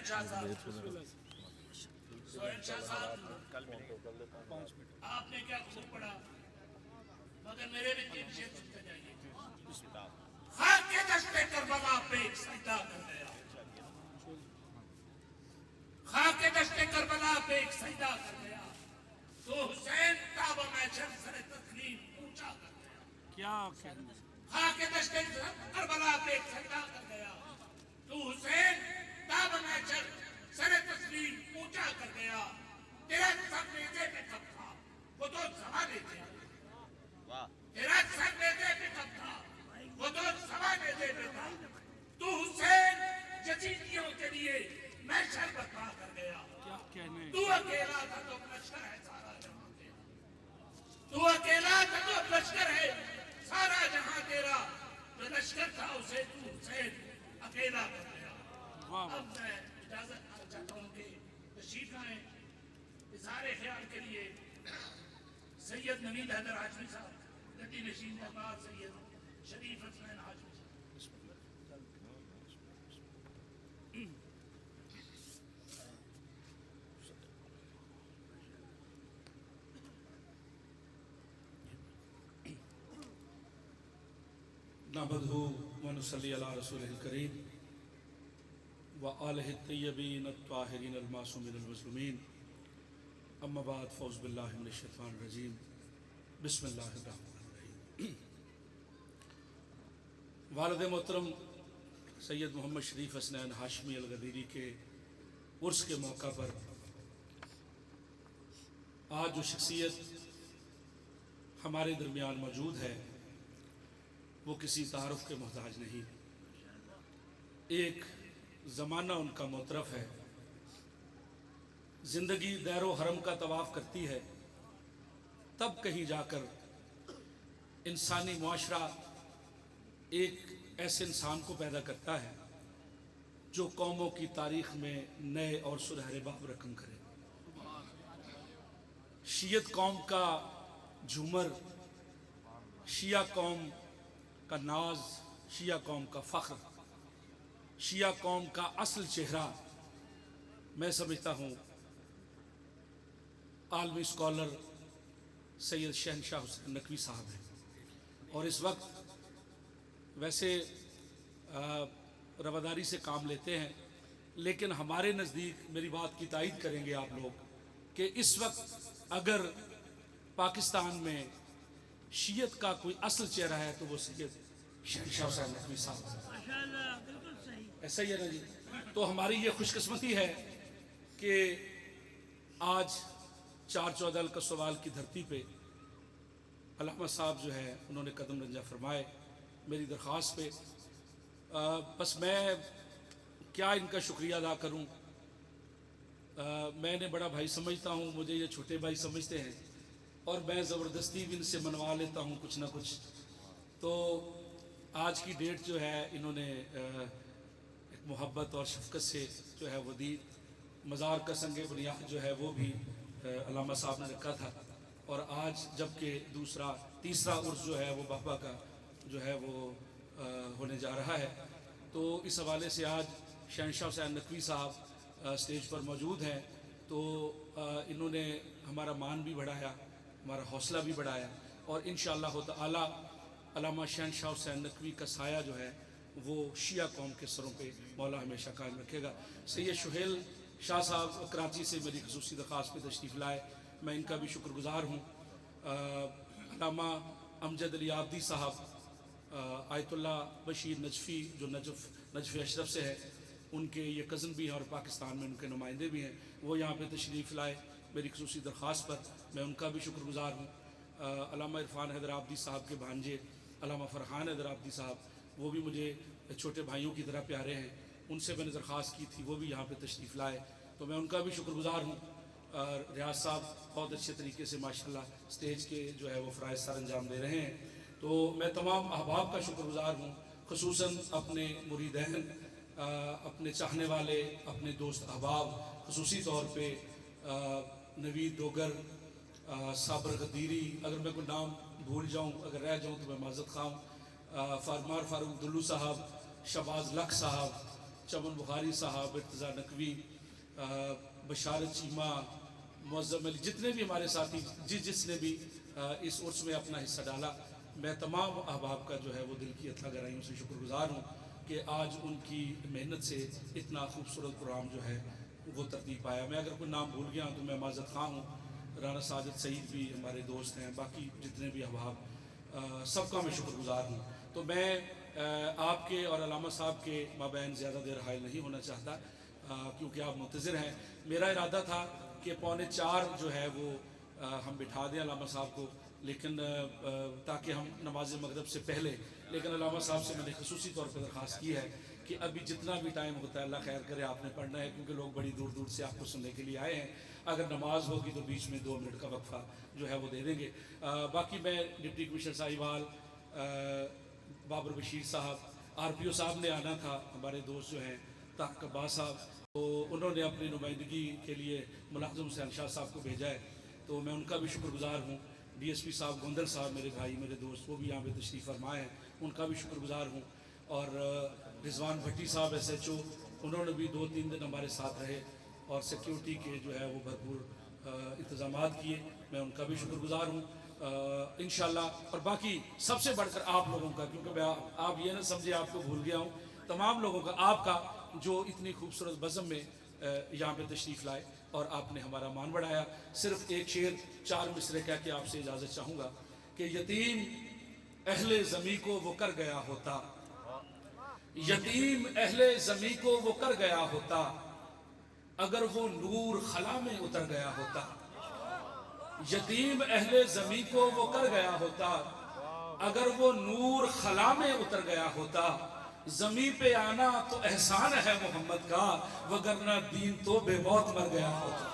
शहनशाह साहब, शहनशाह साहब आपने क्या खूब पढ़ा, मगर मेरे भी 3 शेर सुनते जाइए। खाक के दश्ते करबला पे एक सजदा कर गया, खाक के दश्ते करबला पे एक सजदा कर गया, तो हुसैन ताब महशर सरे तस्लीम ऊंचा कर गया। क्या खाक के दश्ते करबला पे एक सजदा कर गया, तो हुसैन ताब महशर सरे तस्लीम ऊंचा कर गया। तेरा सर नेज़े पे कब था वो तो ज़माने थे, तेरा सर नेज़े पे कब था वो तो ज़माने थे बेटा। तू हुसैन यजीदियों के लिए महशर बर्पा कर गया। तू अकेला था तो लश्कर है सारा जहां तेरा, तू अकेला था तो लश्कर है सारा जहां तेरा, जो लश्कर था उसे तू हुसैन अकेला कर गया। अब मैं इजाजत चाहता हूँ कि तशरीफ लाएं इज़हार ख्याल के लिए सैयद नवीद हैदर हाशमी साहब, गद्दी नशीन दरबार सैयद शरीफ हसनैन हाशमी साहब। नहमदुहु व नुसल्ली अला रसूलिल करीम व आलिहि तय्यबीन अत्ताहिरीन अल-मासूमीन अल-मज़लूमीन, अम्मा बाद, फ़ौज़ बिल्लाहि मिनश शैतानिर रजीम, बिस्मिल्लाहिर रहमानिर रहीम। वालिद मोहतरम सैयद मोहम्मद शरीफ हसनैन हाशमी अल-गदीरी के उर्स के मौका पर आज जो शख्सियत हमारे दरमियान मौजूद है वो किसी तारुफ के मोहताज नहीं। एक ज़माना उनका मोतरफ है, ज़िंदगी दैरो हरम का तवाफ़ करती है, तब कहीं जाकर इंसानी मुआशरा एक ऐसे इंसान को पैदा करता है जो कौमों की तारीख़ में नए और सुनहरे बाब रकम करे। शियत कौम का झूमर, शिया कौम का नाज, शिया कौम का फ़ख्र, शिया कौम का असल चेहरा मैं समझता हूँ आलमी स्कॉलर सैयद शहनशाह हुसैन नकवी साहब हैं। और इस वक्त वैसे रवादारी से काम लेते हैं, लेकिन हमारे नज़दीक मेरी बात की तायीद करेंगे आप लोग कि इस वक्त अगर पाकिस्तान में शियत का कोई असल चेहरा है तो वो सैयद शहनशाह हुसैन नकवी साहब, ऐसा ही है ना जी। तो हमारी ये खुशकिस्मती है कि आज 414 का सवाल की धरती पे अल्लामा साहब जो है उन्होंने कदम रंजा फरमाए मेरी दरख्वास्त पे। बस मैं क्या इनका शुक्रिया अदा करूं। मैंने बड़ा भाई समझता हूं, मुझे ये छोटे भाई समझते हैं और मैं ज़बरदस्ती भी इनसे मनवा लेता हूं कुछ ना कुछ। तो आज की डेट जो है इन्होंने एक मोहब्बत और शफ़क़त से जो है वो दी। मज़ार का संगे बुनियाद जो है वो भी अल्लामा साहब ने रखा था, और आज जबकि तीसरा उर्स जो है वो बाबा का जो है वो होने जा रहा है, तो इस हवाले से आज शहनशाह हुसैन नकवी साहब स्टेज पर मौजूद हैं। तो इन्होंने हमारा मान भी बढ़ाया, हमारा हौसला भी बढ़ाया, और इंशाअल्लाह ताला अल्लामा शहनशाह हुसैन नकवी का साया जो है वो शिया कौम के सरों पे मौला हमेशा कायम रखेगा। सैयद शुहेल शाह साहब कराची से मेरी ख़ुसूसी दरख्वास्त पे तशरीफ़ लाए, मैं इनका भी शुक्रगुज़ार हूँ। अल्लामा अमजद अली आब्दी साहब, आयतुल्ला बशीर नजफ़ी जो नजफ़ अशरफ से है, उनके ये कज़न भी हैं और पाकिस्तान में उनके नुमाइंदे भी हैं, वो यहाँ पे तशरीफ़ लाए मेरी ख़ुसूसी दरख्वास्त पर, मैं उनका भी शुक्रगुज़ार हूँ। अल्लामा इरफ़ान हैदर आब्दी साहब के भांजे अल्लामा फ़रहान हैदर आब्दी साहब, वो भी मुझे छोटे भाइयों की तरह प्यारे हैं, उनसे मैंने दरख्वास्त की थी, वो भी यहाँ पे तशरीफ़ लाए, तो मैं उनका भी शुक्रगुज़ार हूँ। रियाज साहब बहुत अच्छे तरीके से माशाल्लाह स्टेज के जो है वो फ़राइज़ सर अंजाम दे रहे हैं। तो मैं तमाम अहबाब का शुक्रगुज़ार हूँ, ख़ुसूसन अपने मुरीदैन, अपने चाहने वाले, अपने दोस्त अहबाब, ख़ुसूसी तौर पे नवीद डोगर, साबर गदीरी, अगर मैं कोई नाम भूल जाऊँ, अगर रह जाऊँ तो मैं माज़रत ख़्वाह हूँ, फारूक दुल्लू साहब, शहबाज लख साहब, चमन बुखारी साहब, इर्तज़ा नकवी, बशारत चीमा, मुअज़्ज़म अली, जितने भी हमारे साथी जिसने भी इस उर्स में अपना हिस्सा डाला, मैं तमाम अहबाब का जो है वो दिल की अथाह गहराइयों से शुक्रगुजार हूँ कि आज उनकी मेहनत से इतना खूबसूरत प्रोग्राम जो है वो तरतीब पाया। मैं अगर कोई नाम भूल गया हूँ तो मैं माज़रत ख़्वाह हूँ। राना साजिद सईद भी हमारे दोस्त हैं, बाकी जितने भी अहबाब सबका मैं शुक्रगुजार हूँ। तो मैं आपके और अल्लामा साहब के माबैन ज़्यादा देर हायल नहीं होना चाहता, क्योंकि आप मुंतज़िर हैं। मेरा इरादा था कि 3:45 जो है वो हम बिठा दें अल्लामा साहब को, लेकिन ताकि हम नमाज मगरिब से पहले, लेकिन अल्लामा साहब से मैंने खसूसी तौर पर दरख्वास्त की है कि अभी जितना भी टाइम होता है अल्लाह खैर करे आपने पढ़ना है, क्योंकि लोग बड़ी दूर दूर से आपको सुनने के लिए आए हैं। अगर नमाज होगी तो बीच में 2 मिनट का वक्फा जो है वो दे देंगे। बाकी मैं डिप्टी कमिश्नर साहिवाल, बाबर बशीर साहब, RPO साहब ने आना था, हमारे दोस्त जो हैं ताक़ अब्बास साहब, तो उन्होंने अपनी नुमाइंदगी के लिए मुलाज़िम हुसैन शाह साहब को भेजा है, तो मैं उनका भी शुक्रगुजार हूँ। DSP साहब गोंदल साहब मेरे भाई मेरे दोस्त, वो भी यहाँ पे तशरीफ़ फरमाए हैं, उनका भी शुक्रगुजार हूँ। और रिजवान भट्टी साहब SHO, उन्होंने भी 2-3 दिन हमारे साथ रहे और सिक्योरिटी के जो है वो भरपूर इंतज़ामात किए, मैं उनका भी शुक्रगुजार हूँ इंशाअल्लाह। और बाकी सबसे बढ़कर आप लोगों का, क्योंकि मैं आप ये ना समझे आपको भूल गया हूँ, तमाम लोगों का, आपका जो इतनी खूबसूरत बज़म में यहाँ पे तशरीफ़ लाए और आपने हमारा मान बढ़ाया। सिर्फ एक शेर 4 मिसरे कह के आपसे इजाज़त चाहूँगा कि यतीम अहले ज़मी को वो कर गया होता, यतीम अहले ज़मी को वो कर गया होता, अगर वो नूर खला में उतर गया होता। यतीम अहले ज़मी को वो कर गया होता, अगर वो नूर खला में उतर गया होता। ज़मी पे आना तो एहसान है मोहम्मद का, वगरना दीन तो बेमौत मर गया होता।